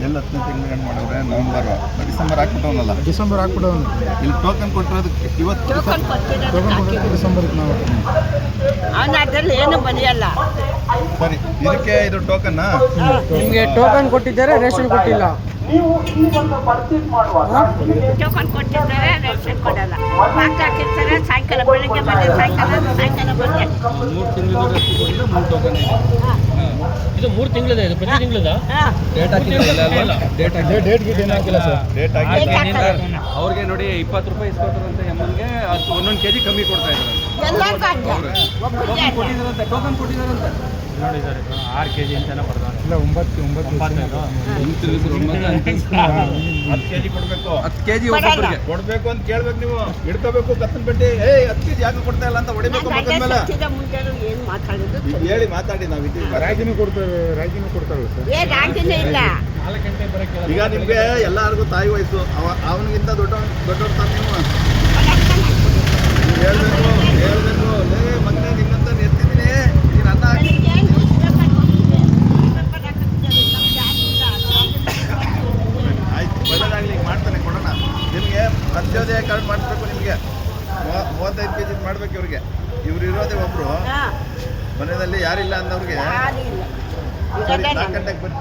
ಎಲ್ಲ 10ನೇ ತಿಂಗಳು ಮಾಡವ್ರೆ ನವೆಂಬರ್ ಡಿಸೆಂಬರ್ ಹಾಕ್ಬಿಟ್ಟವನಲ್ಲ ಡಿಸೆಂಬರ್ ಹಾಕ್ಬಿಡೋನು ಇಲ್ಲಿ ಟೋಕನ್ ಕೊಟ್ಟಿರೋದಕ್ಕೆ ಇವತ್ತು ಡಿಸೆಂಬರ್ಗೆ ನಾವು ಅವನ ಅದ್ರಲ್ಲಿ ಏನು ಬರೆಯಲ್ಲ. ಸರಿ ಇದಕ್ಕೆ ಇದು ಟೋಕನ್ನಾ ನಿಮಗೆ ಟೋಕನ್ ಕೊಟ್ಟಿದ್ದಾರೆ, ರೇಷನ್ ಕೊಟ್ಟಿಲ್ಲ. ಟೋಕನ್ ಕೊಟ್ಟಿದ್ದಾರೆ, ರೇಷನ್ ಕೊಡಲ್ಲ. ಮಾರ್ಕ್ ಹಾಕಿರ್ತಾರೆ, ಸಾಯಂಕಾಲ ಬೆಳಿಗ್ಗೆ ಬಂದೆ, ಸಾಯಂಕಾಲ ಬಂದೆ. 3 ತಿಂಗಳಿಂದ ಟೋಕನ್ ಇದೆ. ಇದು 3 ತಿಂಗಳಿದೆ, ಇದು ಪ್ರತಿ ತಿಂಗಳದ ಡೇಟ್ ಹಾಕಿಲ್ಲ. ಡೇಟ್ ಹಾಕಿಲ್ಲ ಸರ್. ಡೇಟ್ ಆಗಿ ಅವ್ರಿಗೆ ನೋಡಿ 20 ರೂಪಾಯಿ ಇಸ್ಕೊತಾರಂತೆ ಎಮ್ಮನ್ಗೆ, ಅದು 1 kg ಕಮ್ಮಿ ಕೊಡ್ತಾ ಇದ್ದಾರೆ. ಎಲ್ಲರಿಗೂ ಹಂಗೆ. ಒಬ್ಬರಿಗೆ ಹಂಗೆ. ಟೋಕನ್ ಕೊಟ್ಟಿದ್ದಾರಂತೆ ನೋಡಿ ಸರ್. 6 kg ಅಂತಾನೆ ಬರ್ತಾರೆ. ಇಲ್ಲ 9 10 kg ಕೊಡಬೇಕು. 10 kg ಕೊಡ್ಬೇಕು ಅಂತ ಕೇಳ್ಬೇಕು. ನೀವು ಹಿಡ್ಕೋಬೇಕು ಕತ್ತನ್ ಬೆಟ್ಟಿ 10 kg ಯಾಕೆ ಕೊಡ್ತಾ ಇಲ್ಲ ಅಂತ ಹೊಡಿಬೇಕು ಮಕ್ಕಳ ಮೇಲೆ. ಮುಂಚೆ ಏನು ಮಾತಾಡೋದು ಹೇಳಿ ಮಾತಾಡಿ. ನಾವು ಇದ್ದೀವಿ. ರಾಗಿನೂ ಕೊಡ್ತಾರೆ ಸರ್. ಏ ರಾಗಿನೇ ಇಲ್ಲ. 4 ಗಂಟೆ ಬರೋಕ್ಕೆ ಈಗ ನಿಮ್ಗೆ ಎಲ್ಲರಿಗೂ ತಾಯಿ ವಯಸ್ಸು, ಅವನಿಗಿಂತ ದೊಡ್ಡವ್ರ ತಾನು ನೀವು ಹೇಳ್ಬೇಕು. ಲೇ ಮಗನೇ ನಿನ್ನಂತ ಎತ್ತಿದ್ದೀನಿ, ನೀನು ಅನ್ನ ಹಾಕಿ ಆಯ್ತು ಒಳ್ಳೆದಾಗಲಿ. ಈಗ ಮಾಡ್ತಾನೆ, ಕೊಡೋಣ ನಿಮಗೆ. ಅಂತ್ಯೋದಯ ಕಾರ್ಡ್ ಮಾಡಿಸ್ಬೇಕು ನಿಮಗೆ. 35 kg ಮಾಡ್ಬೇಕು ಇವ್ರಿಗೆ. ಇವ್ರು ಇರೋದೇ ಒಬ್ರು ಮನೆಯಲ್ಲಿ ಯಾರಿಲ್ಲ ಅಂದವ್ರಿಗೆ. ಯಾರಿಲ್ಲ. ಸರಿ 4 ಗಂಟೆಗೆ ಬನ್ನಿ.